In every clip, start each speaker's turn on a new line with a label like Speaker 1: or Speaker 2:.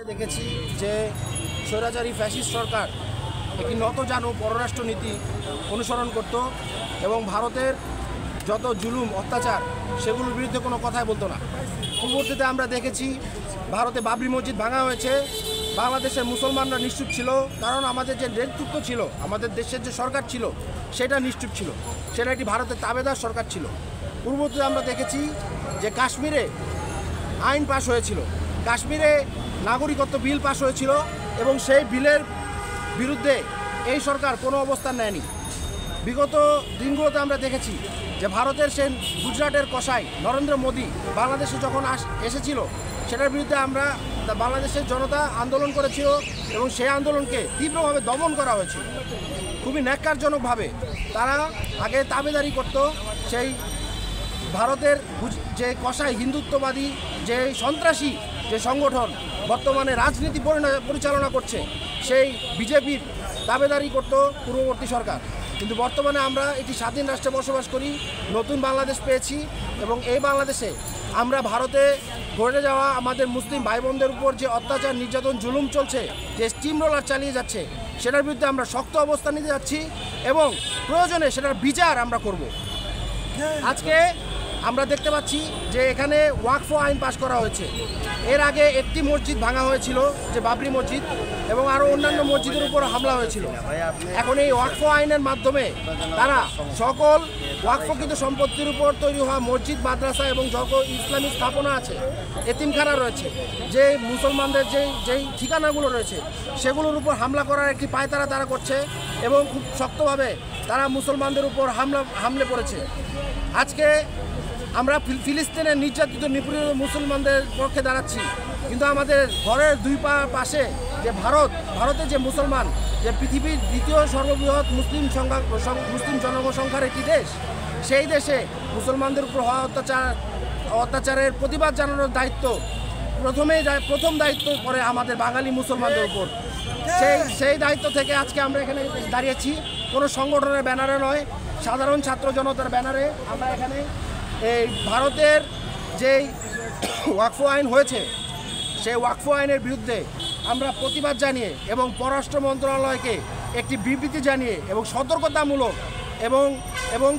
Speaker 1: দেখেছি যে স্বৈরাচারী ফ্যাসিস্ট সরকার একটি নতজানু পররাষ্ট্রনীতি অনুসরণ করত এবং ভারতের যত জুলুম অত্যাচার সেগুলোর বিরুদ্ধে কোনো কথাই বলতো না। পূর্ববর্তীতে আমরা দেখেছি ভারতে বাবরি মসজিদ ভাঙা হয়েছে, বাংলাদেশের মুসলমানরা নিশ্চুপ ছিল, কারণ আমাদের যে নেতৃত্ব ছিল, আমাদের দেশের যে সরকার ছিল সেটা নিশ্চুপ ছিল, সেটা একটি ভারতের তাবেদার সরকার ছিল। পূর্ববর্তীতে আমরা দেখেছি যে কাশ্মীরে আইন পাশ হয়েছিল, কাশ্মীরে নাগরিকত্ব বিল পাশ হয়েছিল এবং সেই বিলের বিরুদ্ধে এই সরকার কোনো অবস্থান নেয়নি। বিগত দিনগুলোতে আমরা দেখেছি যে ভারতের সেই গুজরাটের কসাই নরেন্দ্র মোদী বাংলাদেশে যখন এসেছিল সেটার বিরুদ্ধে আমরা বাংলাদেশের জনতা আন্দোলন করেছিল এবং সেই আন্দোলনকে তীব্রভাবে দমন করা হয়েছিল। খুবই ন্যাক্কারজনকভাবে তারা আগে তাবেদারি করত সেই ভারতের যে কসাই হিন্দুত্ববাদী যে সন্ত্রাসী যে সংগঠন বর্তমানে রাজনীতি পরিচালনা করছে সেই বিজেপির দাবেদারি করত পূর্ববর্তী সরকার। কিন্তু বর্তমানে আমরা একটি স্বাধীন রাষ্ট্রে বসবাস করি, নতুন বাংলাদেশ পেয়েছি এবং এই বাংলাদেশে আমরা ভারতে ঘটে যাওয়া আমাদের মুসলিম ভাই বোনদের উপর যে অত্যাচার নির্যাতন জুলুম চলছে, যে স্টিম রোলার চালিয়ে যাচ্ছে, সেটার বিরুদ্ধে আমরা শক্ত অবস্থান নিতে যাচ্ছি এবং প্রয়োজনে সেটার বিচার আমরা করব। আজকে আমরা দেখতে পাচ্ছি যে এখানে ওয়াকফ আইন পাশ করা হয়েছে। এর আগে একটি মসজিদ ভাঙা হয়েছিল, যে বাবরি মসজিদ, এবং আরও অন্যান্য মসজিদের উপর হামলা হয়েছিল। এখন এই ওয়াকফ আইনের মাধ্যমে তারা সকল ওয়াকফকৃত সম্পত্তির উপর তৈরি হওয়া মসজিদ, মাদ্রাসা এবং যত ইসলামিক স্থাপনা আছে, এতিমখানা রয়েছে, যে মুসলমানদের যেই ঠিকানাগুলো রয়েছে সেগুলোর উপর হামলা করার একটি পায়তারা তারা করছে এবং খুব শক্তভাবে তারা মুসলমানদের উপর হামলে পড়েছে। আজকে আমরা ফিলিস্তিনের নির্যাতিত নিপীড়িত মুসলমানদের পক্ষে দাঁড়াচ্ছি, কিন্তু আমাদের ঘরের দুই পাশে যে ভারতে যে মুসলমান, যে পৃথিবীর দ্বিতীয় সর্ববৃহৎ মুসলিম জনসংখ্যার একটি দেশ, সেই দেশে মুসলমানদের উপর হওয়া অত্যাচারের প্রতিবাদ জানানোর দায়িত্ব প্রথম দায়িত্ব পড়ে আমাদের বাঙালি মুসলমানদের উপর। সেই দায়িত্ব থেকে আজকে আমরা এখানে দাঁড়িয়েছি, কোনো সংগঠনের ব্যানারে নয়, সাধারণ ছাত্র জনতার ব্যানারে আমরা এখানে এই ভারতের যেই ওয়াকফ আইন হয়েছে সেই ওয়াকফ আইনের বিরুদ্ধে আমরা প্রতিবাদ জানিয়ে এবং পররাষ্ট্র মন্ত্রণালয়কে একটি বিবৃতি জানিয়ে এবং সতর্কতামূলক এবং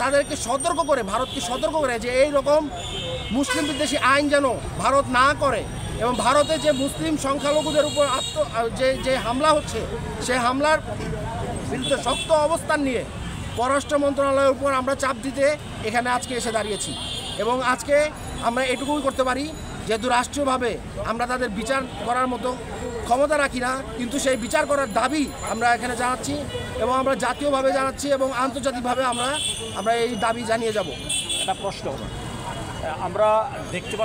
Speaker 1: তাদেরকে সতর্ক করে, ভারতকে সতর্ক করে যে এই রকম মুসলিম বিদ্বেষী আইন যেন ভারত না করে এবং ভারতে যে মুসলিম সংখ্যালঘুদের উপর যে হামলা হচ্ছে সেই হামলার বিরুদ্ধে শক্ত অবস্থান নিয়ে পররাষ্ট্র মন্ত্রণালয়ের উপর আমরা চাপ দিতে এখানে আজকে এসে দাঁড়িয়েছি। এবং আজকে আমরা এটুকুই করতে পারি, যেহেতু রাষ্ট্রীয়ভাবে আমরা তাদের বিচার করার মতো ক্ষমতা রাখি না, কিন্তু সেই বিচার করার দাবি আমরা এখানে জানাচ্ছি এবং আমরা জাতীয়ভাবে জানাচ্ছি এবং আন্তর্জাতিকভাবে আমরা এই দাবি জানিয়ে যাব।
Speaker 2: একটা প্রশ্ন আমরা দেখতে পাচ্ছি